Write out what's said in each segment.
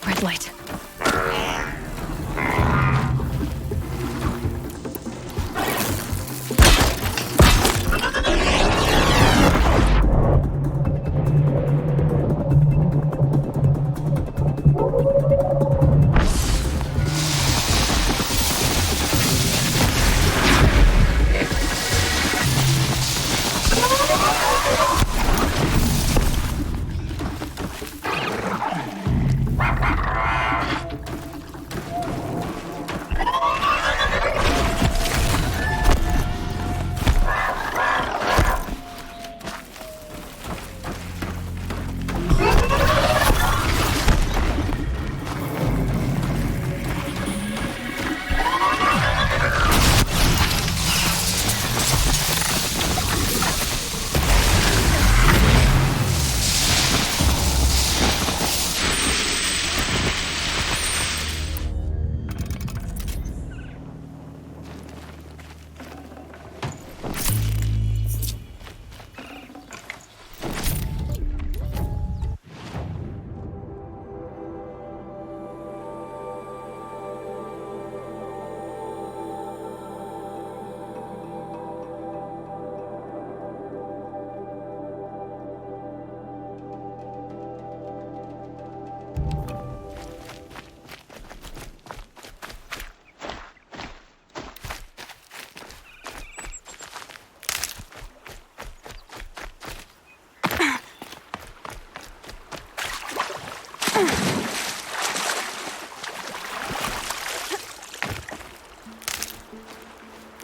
Red light.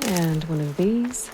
And one of these.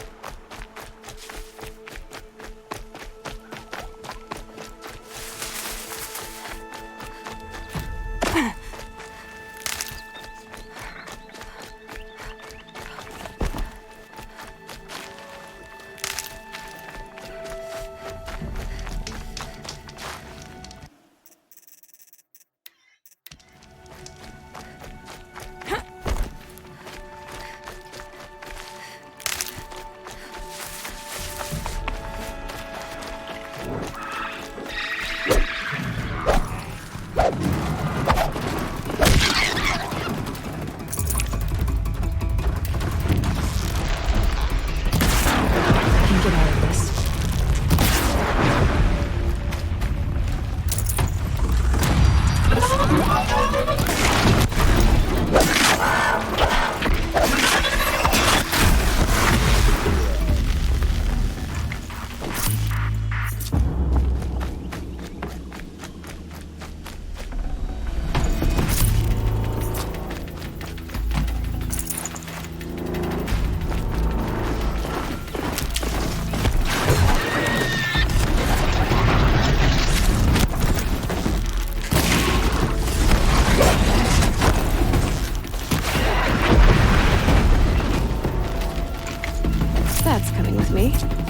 okay?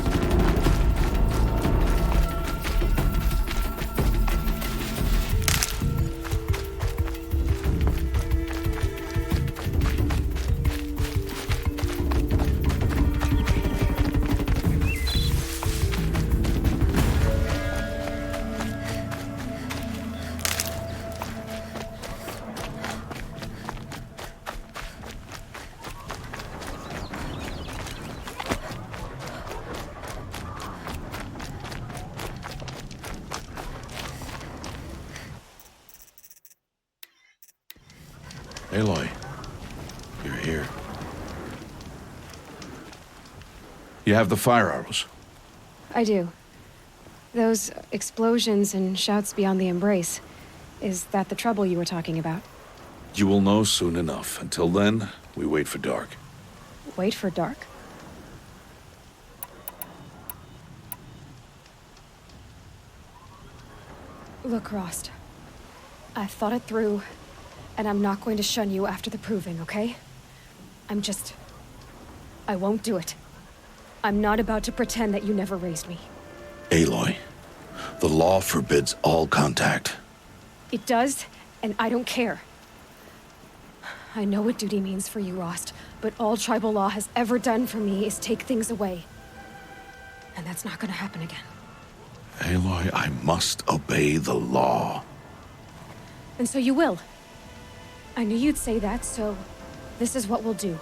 Aloy, you're here. You have the fire arrows. I do. Those explosions and shouts beyond the embrace. Is that the trouble you were talking about? You will know soon enough. Until then, we wait for dark. Wait for dark? Look, Rost. I've thought it through, and I'm not going to shun you after the proving, okay? I won't do it. I'm not about to pretend that you never raised me. Aloy, the law forbids all contact. It does, and I don't care. I know what duty means for you, Rost, but all tribal law has ever done for me is take things away. And that's not gonna happen again. Aloy, I must obey the law. And so you will. I knew you'd say that, so this is what we'll do.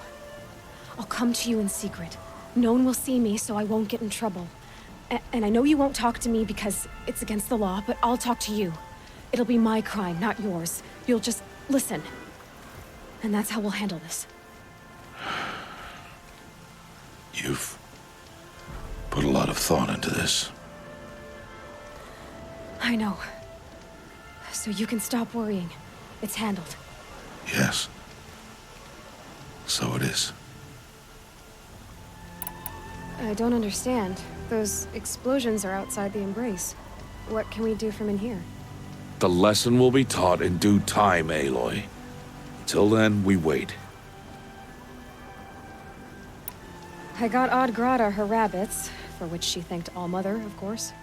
I'll come to you in secret. No one will see me, so I won't get in trouble. And I know you won't talk to me because it's against the law, but I'll talk to you. It'll be my crime, not yours. You'll just listen. And that's how we'll handle this. You've put a lot of thought into this. I know. So you can stop worrying. It's handled. Yes. So it is. I don't understand. Those explosions are outside the embrace. What can we do from in here? The lesson will be taught in due time, Aloy. Till then, we wait. I got Odd Grata her rabbits, for which she thanked Allmother, of course.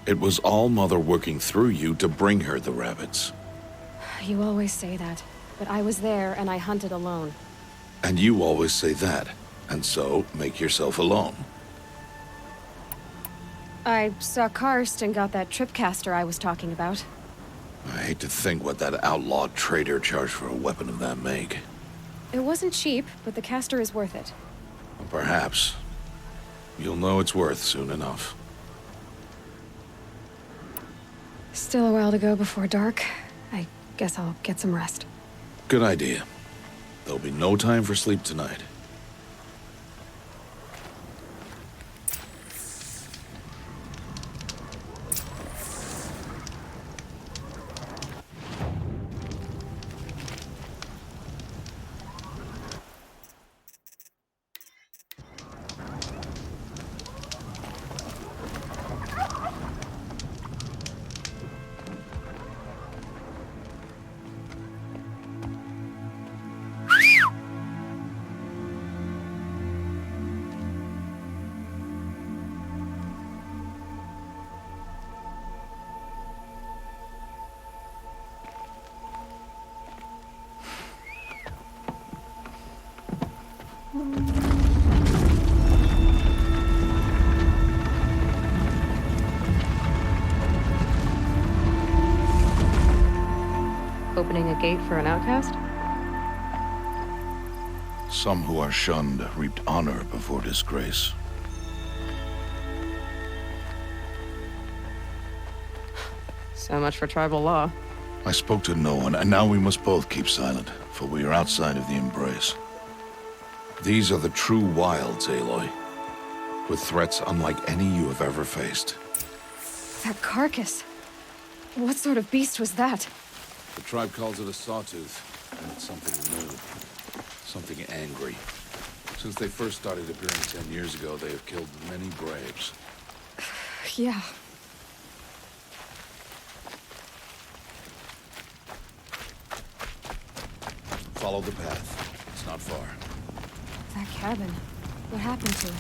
It was All-Mother working through you to bring her the rabbits. You always say that, but I was there and I hunted alone. And you always say that, and so make yourself alone. I saw Karst and got that tripcaster I was talking about. I hate to think what that outlawed trader charged for a weapon of that make. It wasn't cheap, but the caster is worth it. Perhaps. You'll know it's worth soon enough. Still a while to go before dark. I guess I'll get some rest. Good idea. There'll be no time for sleep tonight. Opening a gate for an outcast? Some who are shunned reaped honor before disgrace. So much for tribal law. I spoke to no one, and now we must both keep silent, for we are outside of the embrace. These are the true wilds, Aloy, with threats unlike any you have ever faced. That carcass. What sort of beast was that? The tribe calls it a sawtooth, and it's something new. Something angry. Since they first started appearing 10 years ago, they have killed many braves. Yeah. Follow the path. It's not far. That cabin. What happened to it?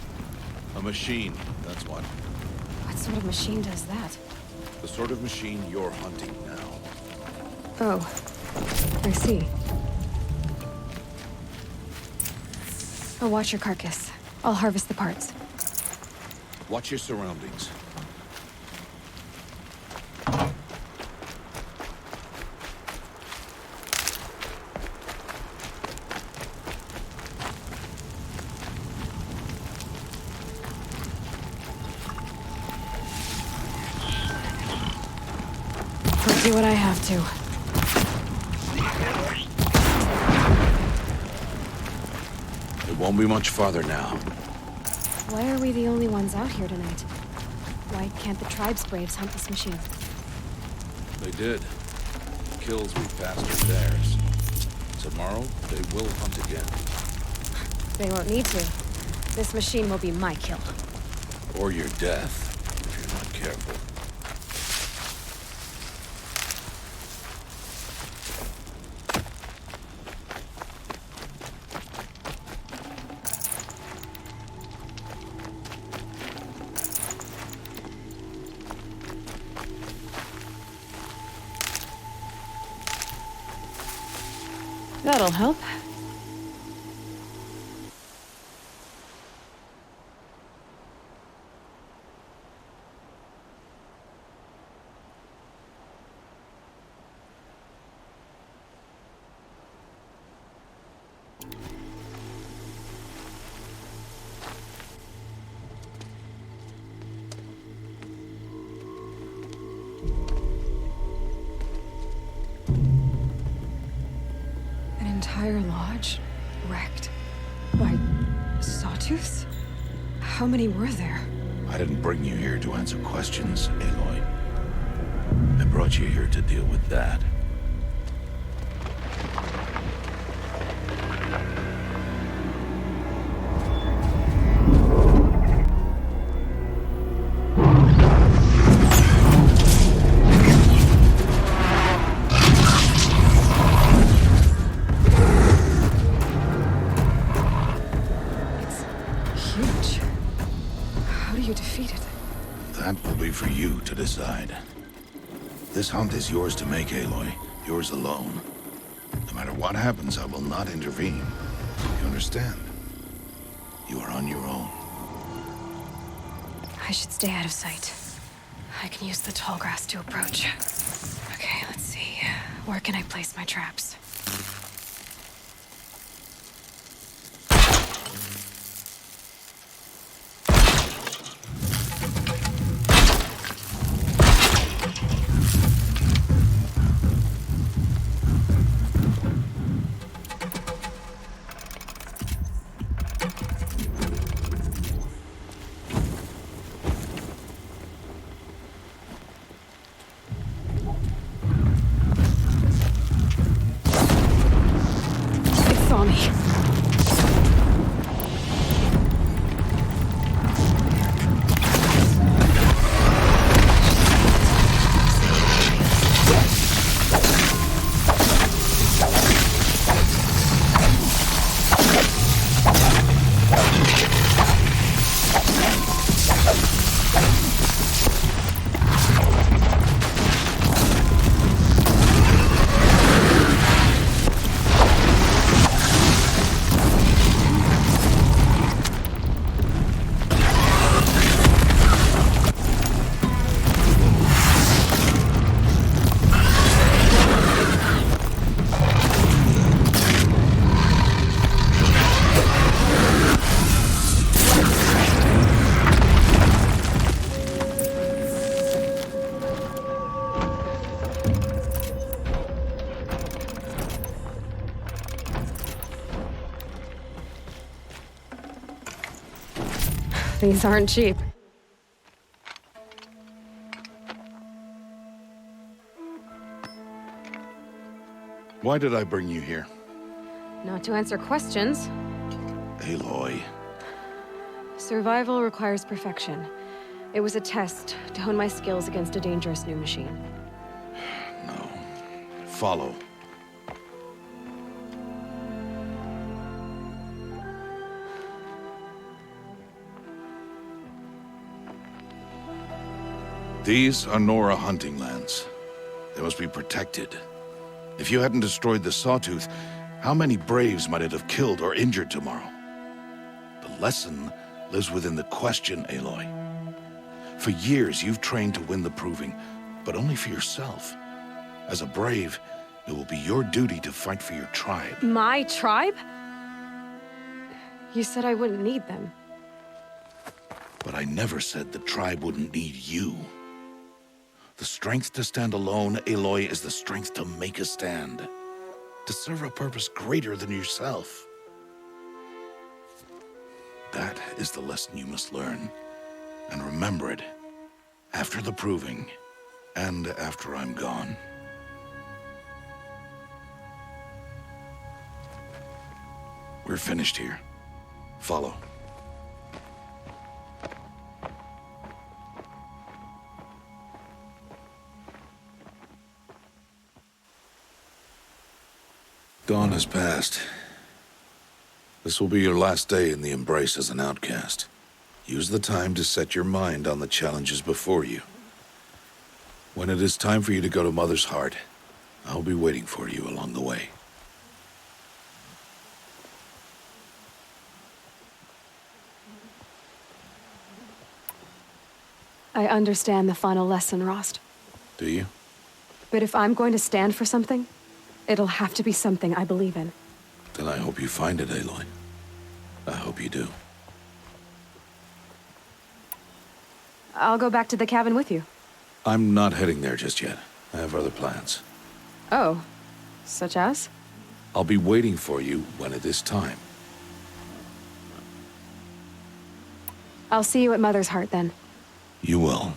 A machine, that's what. What sort of machine does that? The sort of machine you're hunting now. Oh, I see. I'll watch your carcass. I'll harvest the parts. Watch your surroundings. I'll do what I have to. It won't be much farther now. Why are we the only ones out here tonight? Why can't the tribe's braves hunt this machine? They did. The kills we passed are theirs. Tomorrow, they will hunt again. They won't need to. This machine will be my kill. Or your death, if you're not careful. That'll help. An entire lodge wrecked by sawtooths? How many were there? I didn't bring you here to answer questions, Aloy. I brought you here to deal with that. Huge. How do you defeat it? That will be for you to decide. This hunt is yours to make, Aloy. Yours alone. No matter what happens, I will not intervene. You understand? You are on your own. I should stay out of sight. I can use the tall grass to approach. Okay, let's see. Where can I place my traps? It saw me. These aren't cheap. Why did I bring you here? Not to answer questions. Aloy. Survival requires perfection. It was a test to hone my skills against a dangerous new machine. No. Follow. These are Nora hunting lands. They must be protected. If you hadn't destroyed the Sawtooth, how many Braves might it have killed or injured tomorrow? The lesson lives within the question, Aloy. For years, you've trained to win the Proving, but only for yourself. As a Brave, it will be your duty to fight for your tribe. My tribe? You said I wouldn't need them. But I never said the tribe wouldn't need you. The strength to stand alone, Aloy, is the strength to make a stand. To serve a purpose greater than yourself. That is the lesson you must learn. And remember it. After the Proving, and after I'm gone. We're finished here. Follow. Dawn has passed. This will be your last day in the Embrace as an outcast. Use the time to set your mind on the challenges before you. When it is time for you to go to Mother's Heart, I'll be waiting for you along the way. I understand the final lesson, Rost. Do you? But if I'm going to stand for something, it'll have to be something I believe in. Then I hope you find it, Aloy. I hope you do. I'll go back to the cabin with you. I'm not heading there just yet. I have other plans. Oh, such as? I'll be waiting for you when it is time. I'll see you at Mother's Heart then. You will.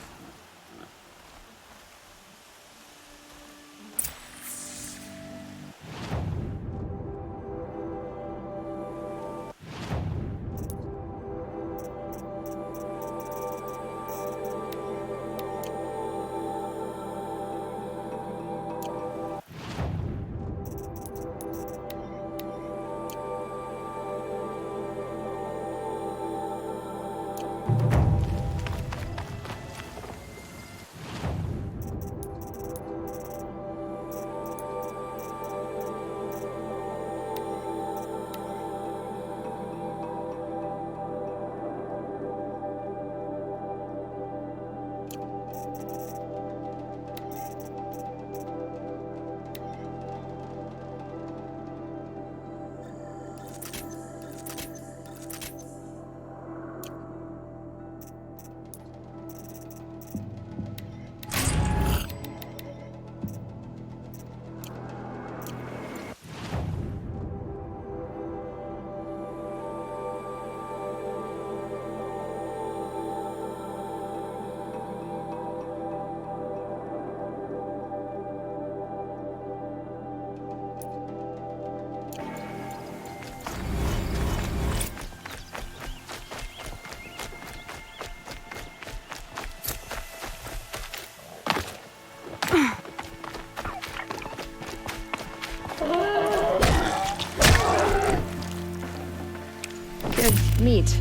Good meat.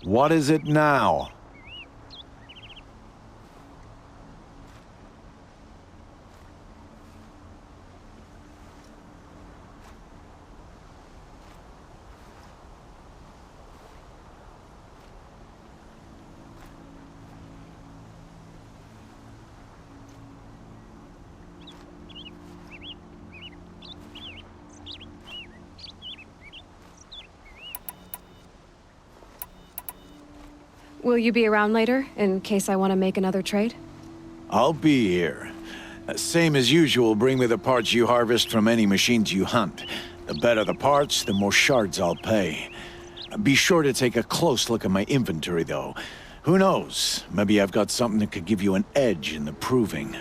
What is it now? Will you be around later, in case I want to make another trade? I'll be here. Same as usual, bring me the parts you harvest from any machines you hunt. The better the parts, the more shards I'll pay. Be sure to take a close look at my inventory, though. Who knows? Maybe I've got something that could give you an edge in the proving.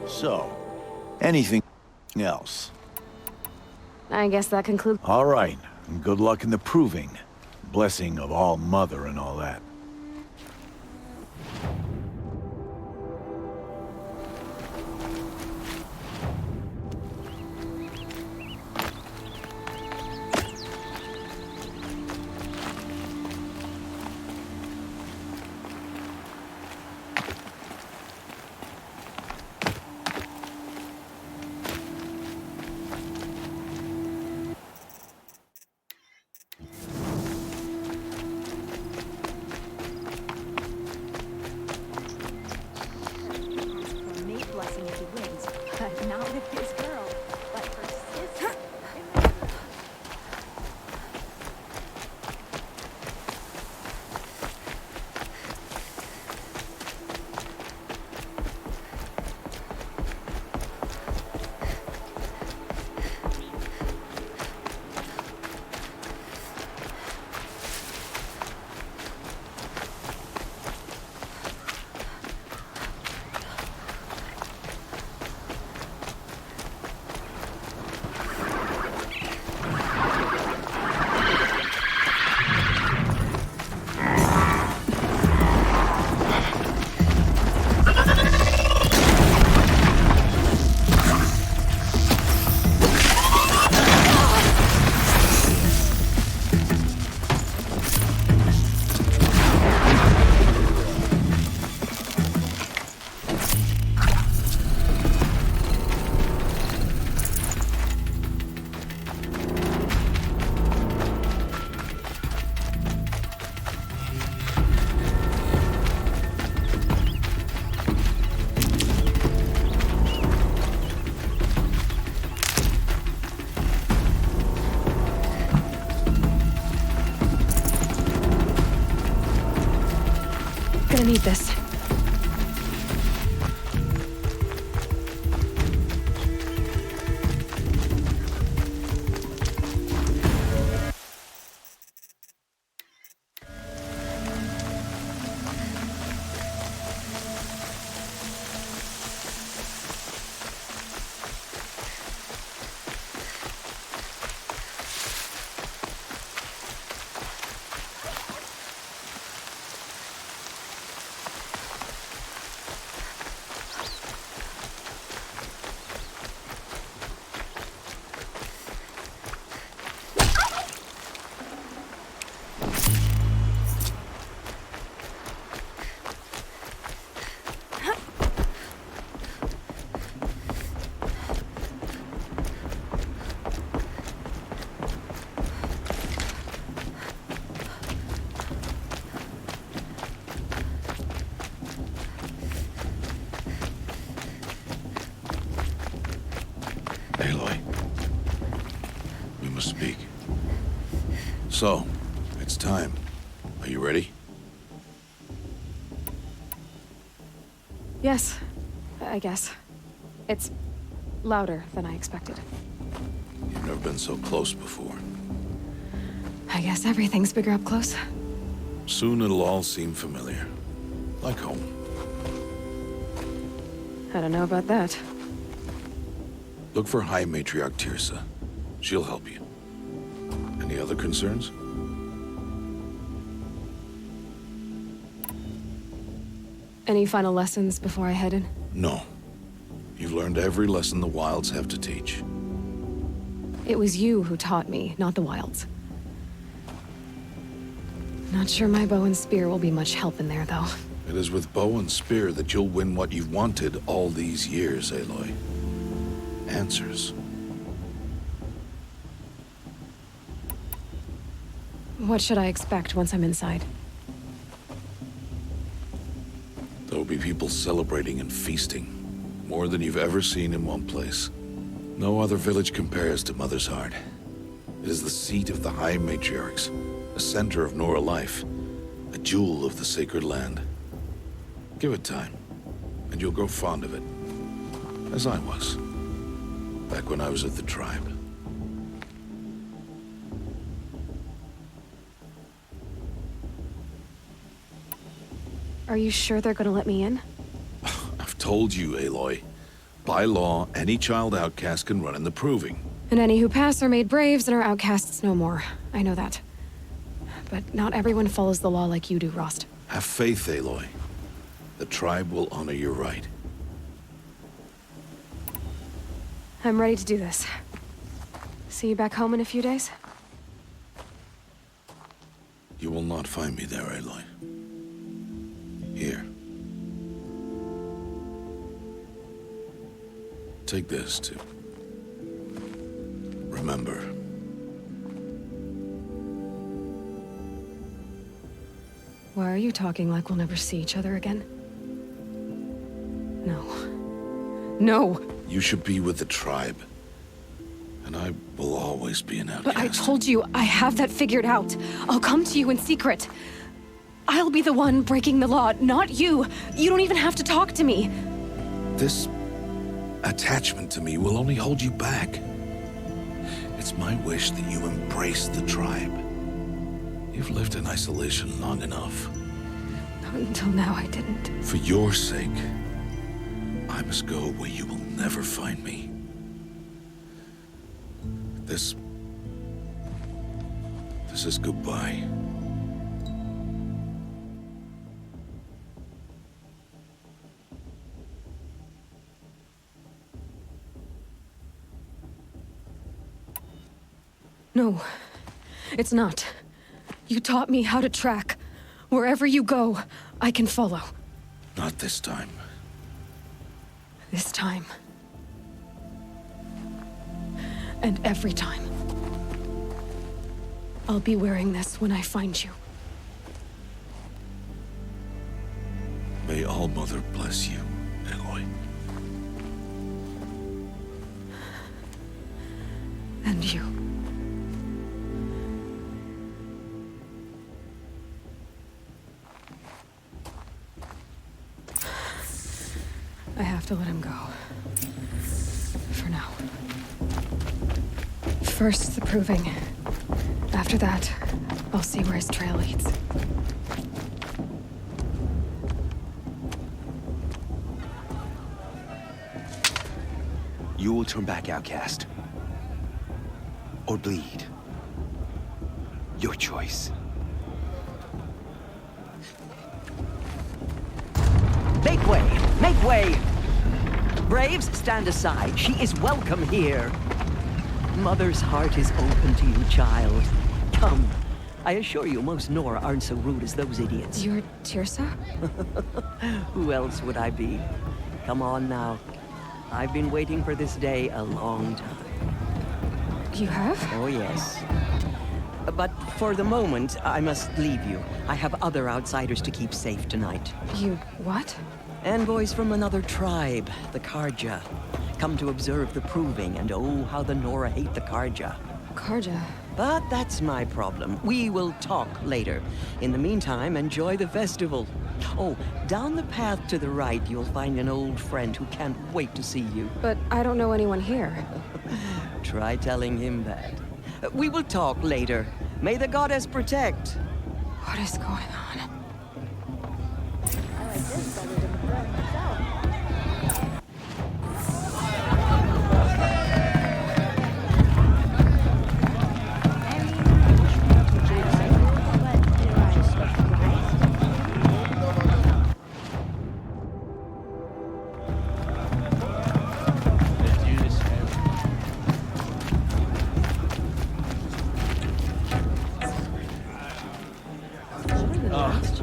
So, anything else? I guess that concludes... All right, and good luck in the proving. Blessing of All Mother and all that. Gonna need this. Aloy. We must speak. So, it's time. Are you ready? Yes, I guess. It's louder than I expected. You've never been so close before. I guess everything's bigger up close. Soon it'll all seem familiar. Like home. I don't know about that. Look for High Matriarch Tirsa. She'll help you. Any other concerns? Any final lessons before I head in? No. You've learned every lesson the Wilds have to teach. It was you who taught me, not the Wilds. Not sure my bow and spear will be much help in there, though. It is with bow and spear that you'll win what you've wanted all these years, Aloy. Answers. What should I expect once I'm inside? There will be people celebrating and feasting. More than you've ever seen in one place. No other village compares to Mother's Heart. It is the seat of the High Matriarchs, a center of Nora life, a jewel of the sacred land. Give it time, and you'll grow fond of it. As I was, back when I was at the tribe. Are you sure they're gonna let me in? I've told you, Aloy. By law, any child outcast can run in the proving. And any who pass are made braves and are outcasts no more. I know that. But not everyone follows the law like you do, Rost. Have faith, Aloy. The tribe will honor your right. I'm ready to do this. See you back home in a few days? You will not find me there, Aloy. Here. Take this, too. Remember. Why are you talking like we'll never see each other again? No. No! You should be with the tribe. And I will always be an outcast. But I told you, I have that figured out. I'll come to you in secret. I'll be the one breaking the law, not you. You don't even have to talk to me. This attachment to me will only hold you back. It's my wish that you embrace the tribe. You've lived in isolation long enough. Not until now, I didn't. For your sake, I must go where you will never find me. This is goodbye. No, it's not. You taught me how to track. Wherever you go, I can follow. Not this time. This time. And every time. I'll be wearing this when I find you. May All-Mother bless you, Aloy. And you. I have to let him go. For now. First, the proving. After that, I'll see where his trail leads. You will turn back, outcast. Or bleed. Your choice. Make way! Make way! Braves, stand aside. She is welcome here. Mother's heart is open to you, child. Come. I assure you, most Nora aren't so rude as those idiots. You're Tirsa? Who else would I be? Come on now. I've been waiting for this day a long time. You have? Oh, yes. But for the moment, I must leave you. I have other outsiders to keep safe tonight. You what? Envoys from another tribe, the Karja. Come to observe the proving, and oh, how the Nora hate the Karja. Karja. But that's my problem. We will talk later. In the meantime, enjoy the festival. Oh, down the path to the right, you'll find an old friend who can't wait to see you. But I don't know anyone here. Try telling him that. We will talk later. May the goddess protect. What is going on?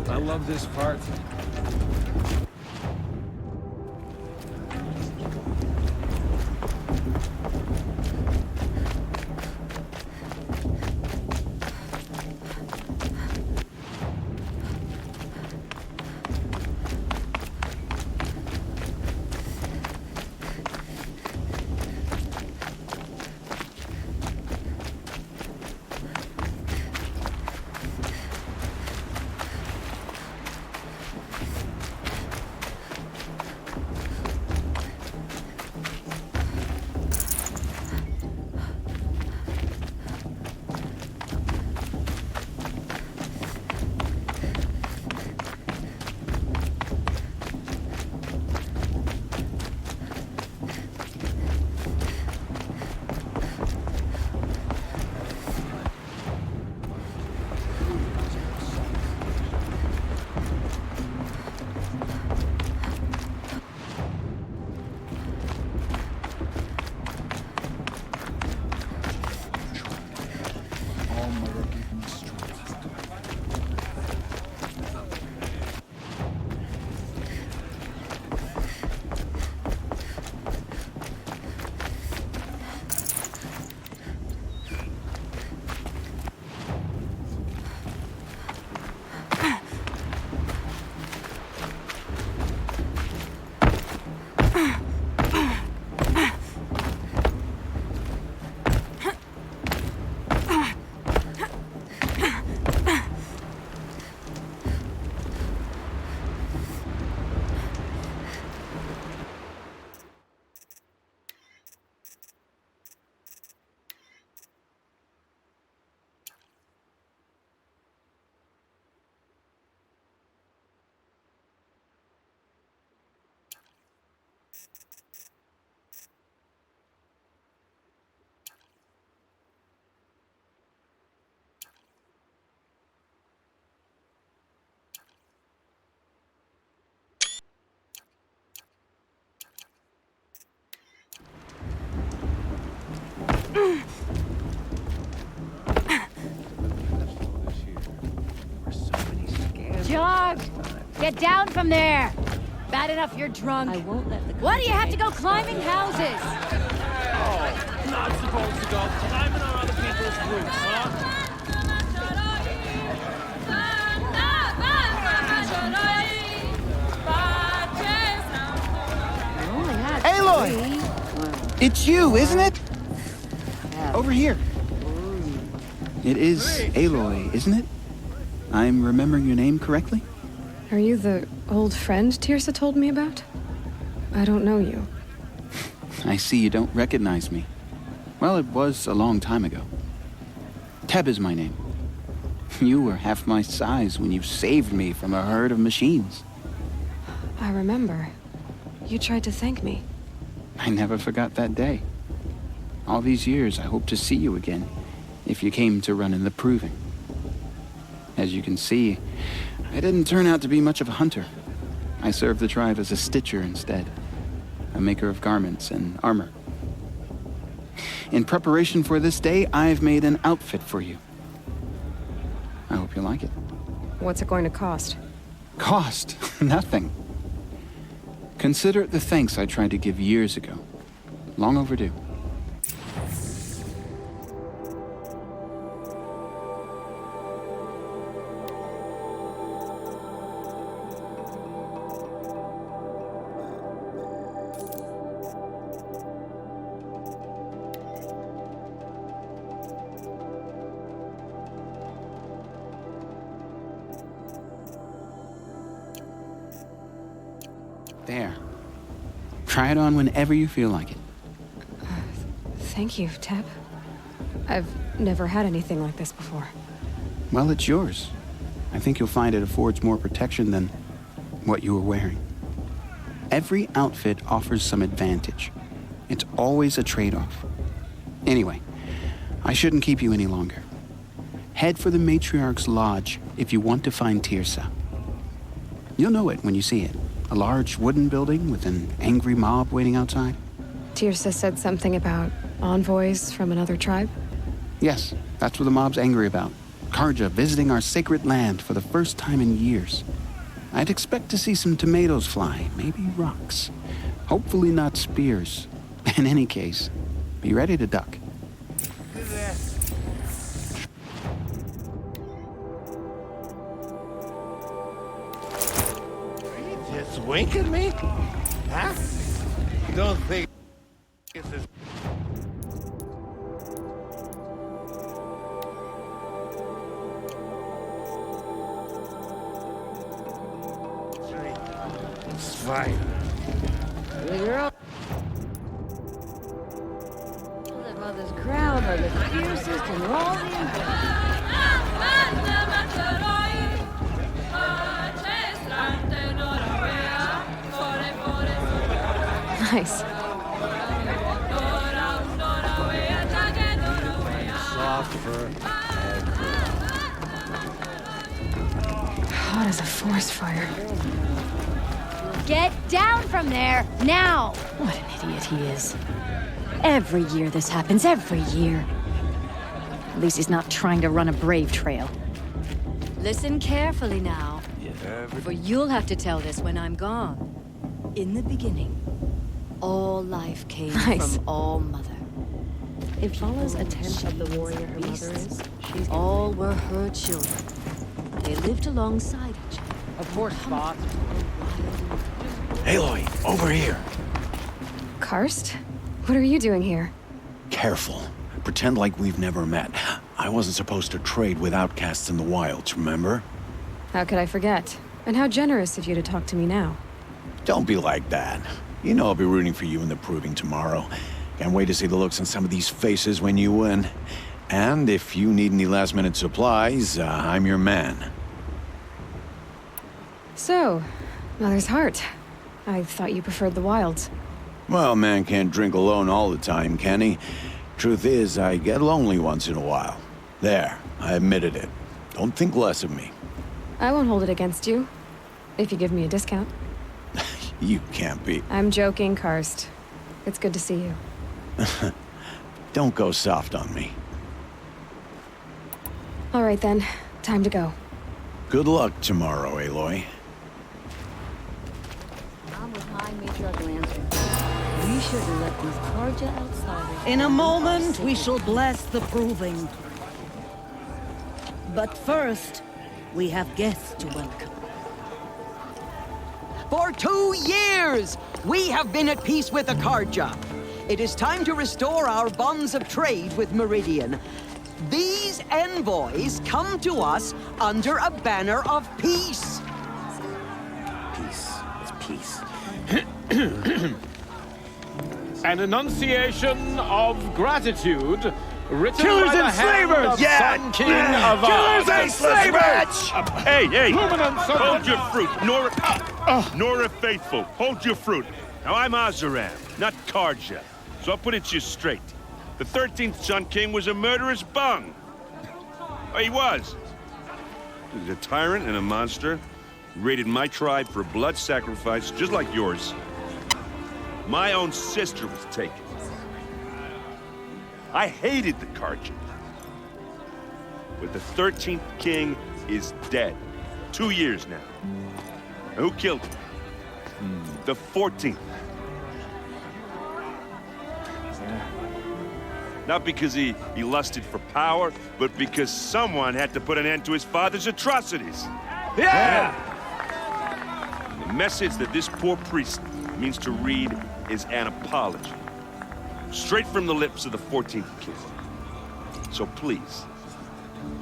I love this part. Jog! Get down from there! Bad enough you're drunk. I won't let the Why do you have to go climbing houses? Oh, not supposed to go climbing on other people's roofs, huh? Aloy! It's you, isn't it? Over here. It is Aloy, isn't it? I'm remembering your name correctly? Are you the old friend Tirsa told me about? I don't know you. I see you don't recognize me. Well, it was a long time ago. Teb is my name. You were half my size when you saved me from a herd of machines. I remember. You tried to thank me. I never forgot that day. All these years, I hope to see you again, if you came to run in the proving. As you can see, I didn't turn out to be much of a hunter. I served the tribe as a stitcher instead, a maker of garments and armor. In preparation for this day, I've made an outfit for you. I hope you like it. What's it going to cost? Cost? Nothing. Consider it the thanks I tried to give years ago. Long overdue. There. Try it on whenever you feel like it. Thank you, Teb. I've never had anything like this before. Well, it's yours. I think you'll find it affords more protection than what you were wearing. Every outfit offers some advantage. It's always a trade-off. Anyway, I shouldn't keep you any longer. Head for the Matriarch's Lodge if you want to find Tirsa. You'll know it when you see it. A large wooden building with an angry mob waiting outside. Tirsa said something about envoys from another tribe? Yes, that's what the mob's angry about. Karja visiting our sacred land for the first time in years. I'd expect to see some tomatoes fly, maybe rocks. Hopefully not spears. In any case, be ready to duck. Just wink at me? Huh? You don't think this is... It's fine. The girl live on this ground are the fiercest in all the Nice. Soft fur. Hot as a forest fire. Get down from there, now! What an idiot he is. Every year this happens, every year. At least he's not trying to run a brave trail. Listen carefully now, for you'll have to tell this when I'm gone. In the beginning, all life came Nice. from All Mother. If Vala's a tenth of the warrior her mother is, she's All were her children. They lived alongside each other. Of course, Spot. Aloy, over here. Karst? What are you doing here? Careful. Pretend like we've never met. I wasn't supposed to trade with outcasts in the wilds, remember? How could I forget? And how generous of you to talk to me now. Don't be like that. You know I'll be rooting for you in the proving tomorrow. Can't wait to see the looks on some of these faces when you win. And if you need any last-minute supplies, I'm your man. So, Mother's Heart. I thought you preferred the wilds. Well, man can't drink alone all the time, can he? Truth is, I get lonely once in a while. There, I admitted it. Don't think less of me. I won't hold it against you. If you give me a discount. You can't be. I'm joking, Karst. It's good to see you. Don't go soft on me. All right then, time to go. Good luck tomorrow, Aloy. I'm with my matriarch Lantern. We shouldn't let these Karja outsiders... In a moment, we shall bless the proving. But first, we have guests to welcome. For 2 years, we have been at peace with the Karja. It is time to restore our bonds of trade with Meridian. These envoys come to us under a banner of peace. Peace. It's peace. An enunciation of gratitude written Killers by the and hand slavers! of Yeah! Sun King of Killers our and slavers! Hey, hey! Luminance of Hold the- your fruit, Nora Faithful. Hold your fruit. Now I'm Azaram, not Karja, so I'll put it to you straight. The 13th Sun King was a murderous bung. Oh, he was. He was a tyrant and a monster. He raided my tribe for blood sacrifice, just like yours. My own sister was taken. I hated the Karja. But the 13th king is dead. 2 years now. And who killed him? The 14th. Not because he lusted for power, but because someone had to put an end to his father's atrocities. Yeah! And the message that this poor priest means to read is an apology. Straight from the lips of the 14th king. So please,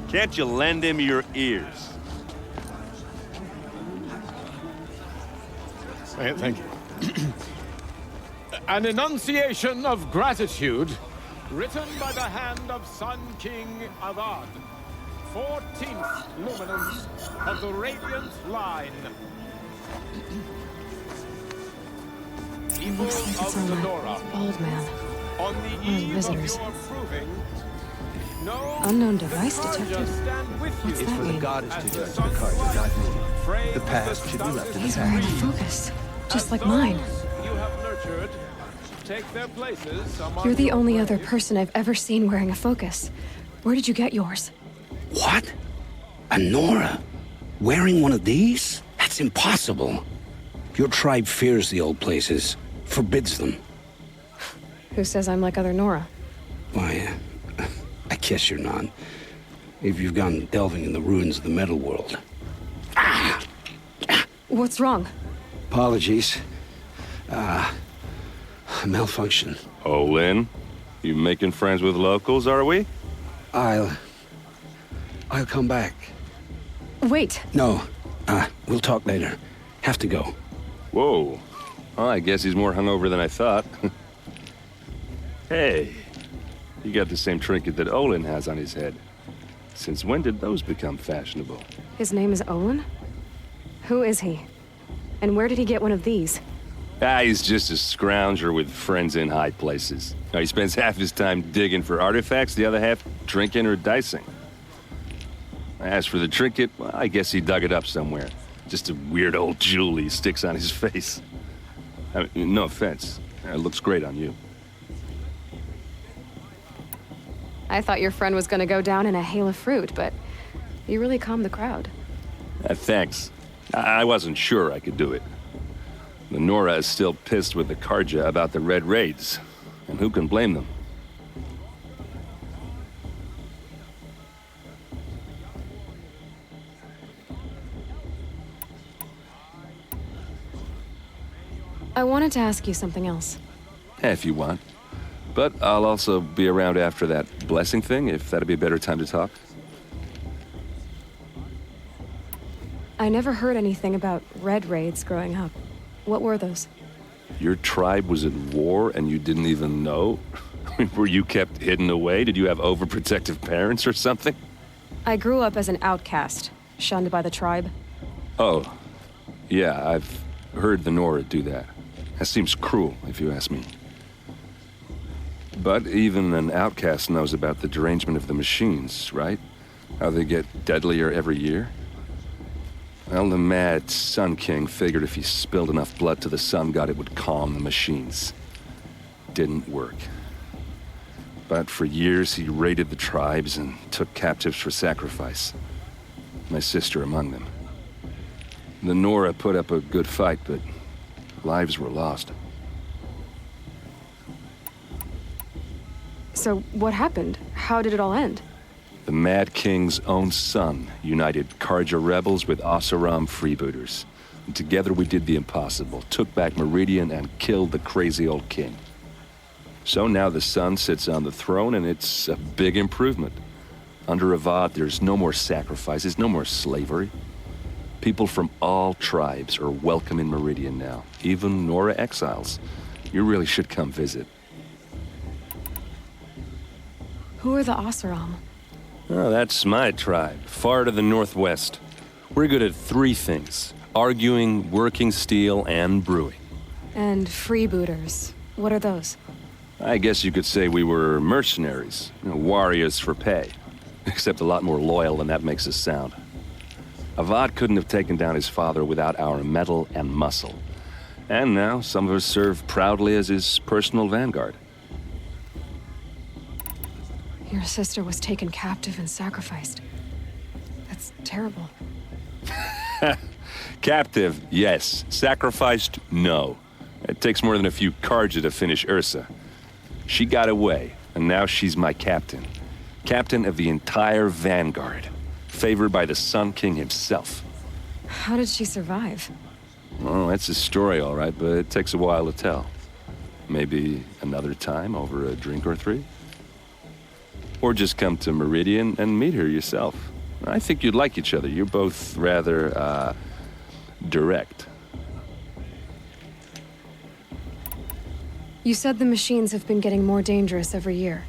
can't you lend him your ears? Thank you. An enunciation of gratitude, written by the hand of Sun King Avad, 14th luminance of the Radiant Line. People Looks like it's of on the that Nora, bald man. on the One of the eve of visitors. your proving, know Unknown the device Carja detected? stand with What's you. that mean? As the sun's light, the past should be left in He's wearing a focus, just like mine. You have nurtured, take their places among You're the your only other brave. person I've ever seen wearing a focus. Where did you get yours? What? A Nora? Wearing one of these? That's impossible. Your tribe fears the old places, forbids them. Who says I'm like other Nora? Why, I guess you're not. If you've gone delving in the ruins of the metal world. What's wrong? Apologies. Malfunction. Oh, Lynn? You making friends with locals, are we? I'll come back. Wait. No, we'll talk later. Have to go. Whoa. Well, I guess he's more hungover than I thought. Hey, you got the same trinket that Olin has on his head. Since when did those become fashionable? His name is Olin? Who is he? And where did he get one of these? He's just a scrounger with friends in high places. Now, he spends half his time digging for artifacts, the other half drinking or dicing. As for the trinket, well, I guess he dug it up somewhere. Just a weird old jewel he sticks on his face. I mean, no offense. It looks great on you. I thought your friend was gonna go down in a hail of fruit, but you really calmed the crowd. Thanks. I wasn't sure I could do it. The Nora is still pissed with the Carja about the Red Raids, and who can blame them? I wanted to ask you something else. If you want. But I'll also be around after that blessing thing, if that'd be a better time to talk. I never heard anything about red raids growing up. What were those? Your tribe was at war and you didn't even know? Were you kept hidden away? Did you have overprotective parents or something? I grew up as an outcast, shunned by the tribe. Oh, yeah, I've heard the Nora do that. That seems cruel, if you ask me. But even an outcast knows about the derangement of the machines, right? How they get deadlier every year? Well, the mad Sun King figured if he spilled enough blood to the Sun God, it would calm the machines. Didn't work. But for years, he raided the tribes and took captives for sacrifice. My sister among them. The Nora put up a good fight, but lives were lost. So what happened? How did it all end? The Mad King's own son united Carja rebels with Oseram freebooters. And together we did the impossible, took back Meridian and killed the crazy old king. So now the son sits on the throne and it's a big improvement. Under Avad, there's no more sacrifices, no more slavery. People from all tribes are welcome in Meridian now, even Nora exiles. You really should come visit. Who are the Oseram? Oh, that's my tribe, far to the northwest. We're good at three things: arguing, working steel, and brewing. And freebooters. What are those? I guess you could say we were mercenaries, warriors for pay. Except a lot more loyal than that makes us sound. Avad couldn't have taken down his father without our metal and muscle. And now some of us serve proudly as his personal vanguard. Your sister was taken captive and sacrificed. That's terrible. Captive, yes. Sacrificed, no. It takes more than a few Carja to finish Ursa. She got away, and now she's my captain. Captain of the entire vanguard. Favored by the Sun King himself. How did she survive? Oh, that's a story, all right, but it takes a while to tell. Maybe another time over a drink or three? Or just come to Meridian and meet her yourself. I think you'd like each other. You're both rather, direct. You said the machines have been getting more dangerous every year.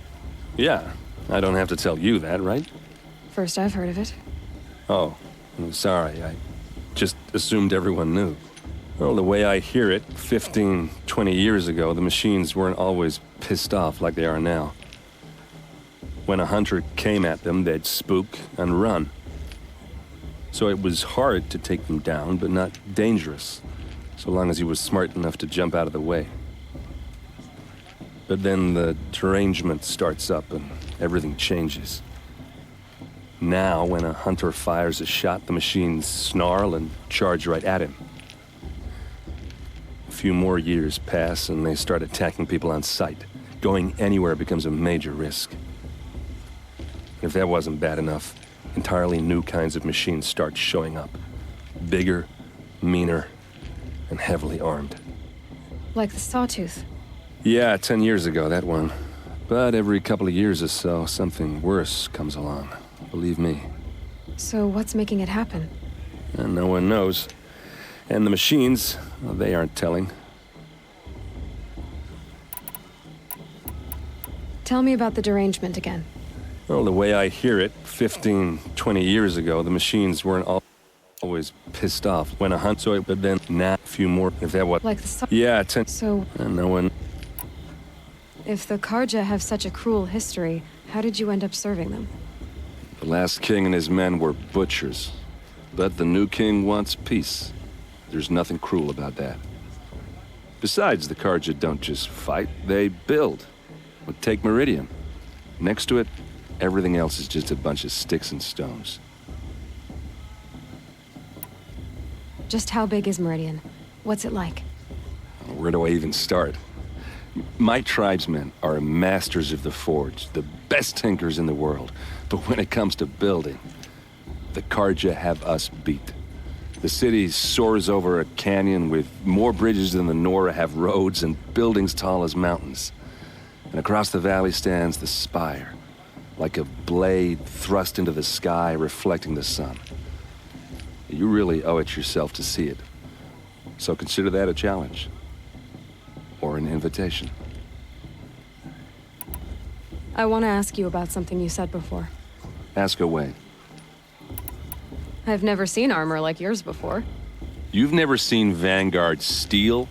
Yeah, I don't have to tell you that, right? First I've heard of it. Oh, I'm sorry. I just assumed everyone knew. Well, the way I hear it, 15, 20 years ago, the machines weren't always pissed off like they are now. When a hunter came at them, they'd spook and run. So it was hard to take them down, but not dangerous, so long as he was smart enough to jump out of the way. But then the derangement starts up and everything changes. Now, when a hunter fires a shot, the machines snarl and charge right at him. A few more years pass and they start attacking people on sight. Going anywhere becomes a major risk. If that wasn't bad enough, entirely new kinds of machines start showing up. Bigger, meaner, and heavily armed. Like the Sawtooth. Yeah, 10 years ago, that one. But every couple of years or so, something worse comes along. Believe me. So what's making it happen? And no one knows. And the machines, well, they aren't telling. Tell me about the derangement again. Well, the way I hear it, 15, 20 years ago, the machines weren't always pissed off when a hunter, but then now a few more, if that was... Like the... Yeah, 10... So... And no one... If the Karja have such a cruel history, how did you end up serving them? The last king and his men were butchers. But the new king wants peace. There's nothing cruel about that. Besides, the Karja don't just fight, they build. Well, take Meridian. Next to it, everything else is just a bunch of sticks and stones. Just how big is Meridian? What's it like? Where do I even start? My tribesmen are masters of the forge, the best tinkers in the world. But when it comes to building, the Karja have us beat. The city soars over a canyon with more bridges than the Nora have roads and buildings tall as mountains. And across the valley stands the spire, like a blade thrust into the sky reflecting the sun. You really owe it yourself to see it. So consider that a challenge. Or an invitation. I want to ask you about something you said before. Ask away. I've never seen armor like yours before. You've never seen Vanguard steel?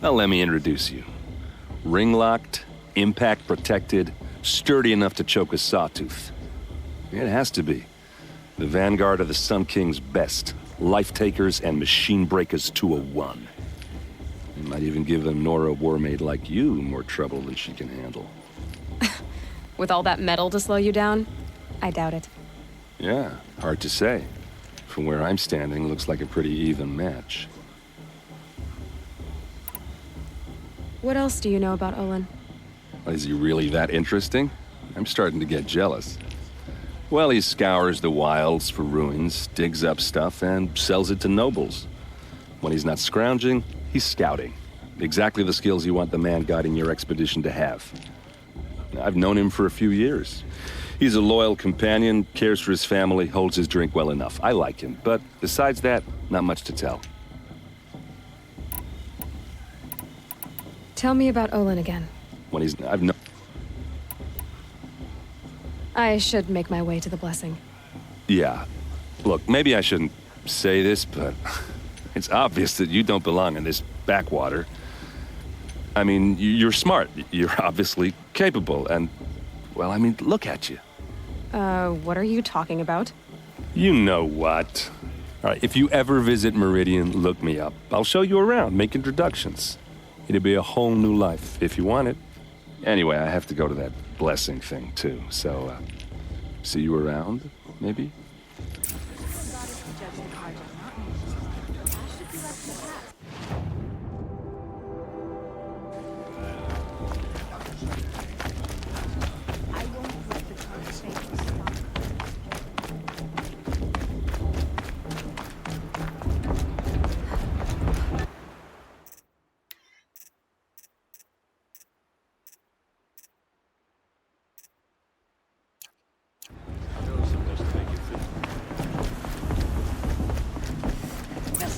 Well, let me introduce you. Ring-locked, impact-protected, sturdy enough to choke a sawtooth. It has to be. The Vanguard are the Sun King's best. Life-takers and machine-breakers to a one. You might even give a Nora warmaid like you more trouble than she can handle. With all that metal to slow you down? I doubt it. Yeah, hard to say. From where I'm standing, looks like a pretty even match. What else do you know about Olin? Is he really that interesting? I'm starting to get jealous. Well, he scours the wilds for ruins, digs up stuff, and sells it to nobles. When he's not scrounging, he's scouting. Exactly the skills you want the man guiding your expedition to have. I've known him for a few years. He's a loyal companion, cares for his family, holds his drink well enough. I like him, but besides that, not much to tell. Tell me about Olin again. When he's... I've known... I should make my way to the blessing. Yeah. Look, maybe I shouldn't say this, but it's obvious that you don't belong in this backwater. I mean, you're smart. You're obviously capable, and... Well, I mean, look at you. What are you talking about? You know what. All right, if you ever visit Meridian, look me up. I'll show you around, make introductions. It'll be a whole new life, if you want it. Anyway, I have to go to that blessing thing, too, so, see you around, maybe?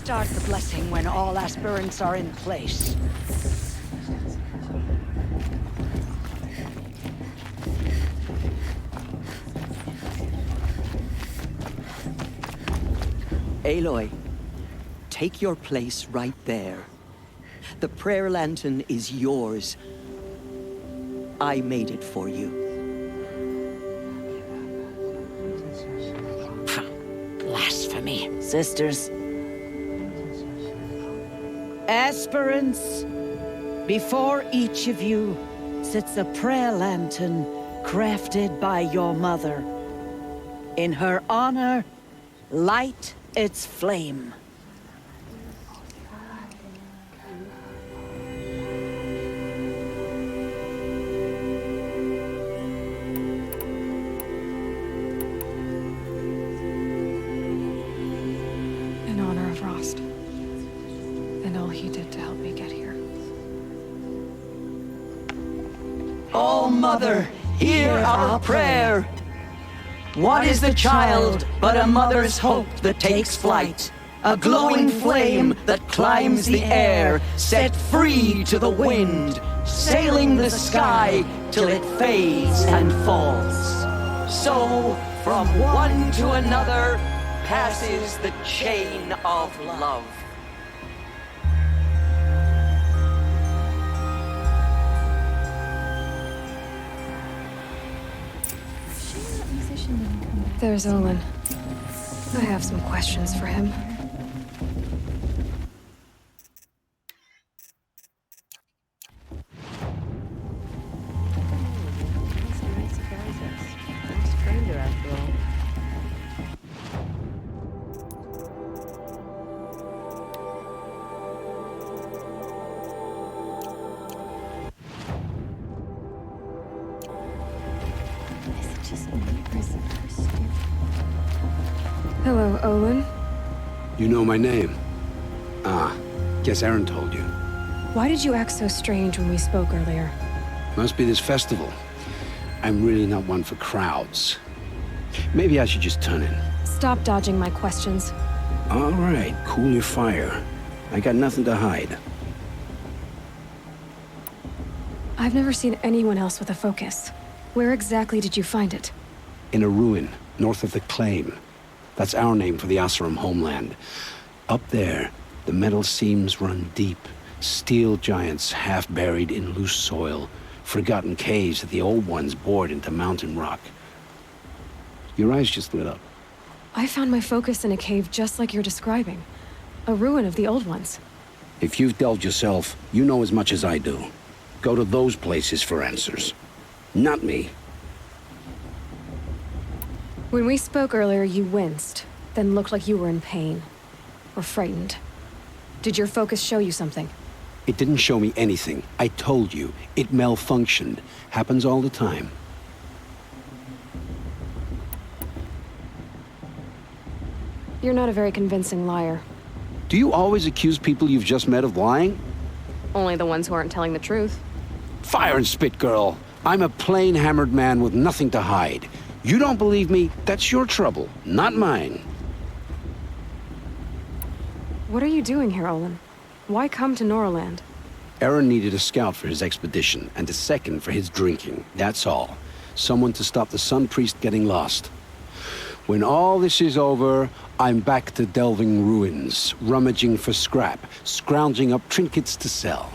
Start the blessing when all aspirants are in place. Aloy, take your place right there. The prayer lantern is yours. I made it for you. Blasphemy. Sisters. Aspirants, before each of you sits a prayer lantern crafted by your mother. In her honor, light its flame. In honor of Rost. And all he did to help me get here. Oh, Mother, hear our prayer. What is the child but a mother's hope that takes flight? A glowing flame that climbs the air, set free to the wind, sailing the sky till it fades and falls. So, from one to another, passes the chain of love. There's Olin. I have some questions for him. Stranger after all. Hello, Olin. You know my name? Ah, guess Aaron told you. Why did you act so strange when we spoke earlier? Must be this festival. I'm really not one for crowds. Maybe I should just turn in. Stop dodging my questions. All right, cool your fire. I got nothing to hide. I've never seen anyone else with a focus. Where exactly did you find it? In a ruin, north of the Claim. That's our name for the Oseram homeland. Up there, the metal seams run deep. Steel giants half buried in loose soil. Forgotten caves that the old ones bored into mountain rock. Your eyes just lit up. I found my focus in a cave just like you're describing. A ruin of the old ones. If you've delved yourself, you know as much as I do. Go to those places for answers. Not me. When we spoke earlier, you winced, then looked like you were in pain. Or frightened. Did your focus show you something? It didn't show me anything. I told you. It malfunctioned. Happens all the time. You're not a very convincing liar. Do you always accuse people you've just met of lying? Only the ones who aren't telling the truth. Fire and spit, girl. I'm a plain hammered man with nothing to hide. You don't believe me? That's your trouble, not mine. What are you doing here, Olin? Why come to Norland? Aaron needed a scout for his expedition, and a second for his drinking. That's all. Someone to stop the Sun Priest getting lost. When all this is over, I'm back to delving ruins, rummaging for scrap, scrounging up trinkets to sell.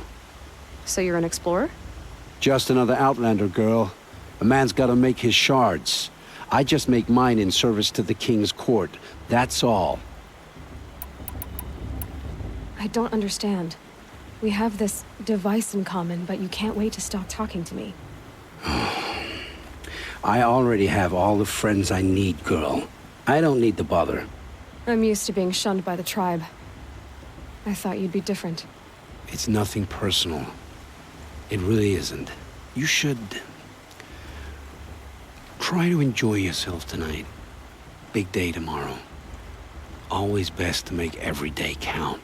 So you're an explorer? Just another Outlander, girl. A man's gotta make his shards. I just make mine in service to the King's court. That's all. I don't understand. We have this device in common, but you can't wait to stop talking to me. I already have all the friends I need, girl. I don't need the bother. I'm used to being shunned by the tribe. I thought you'd be different. It's nothing personal. It really isn't. You should... try to enjoy yourself tonight. Big day tomorrow. Always best to make every day count.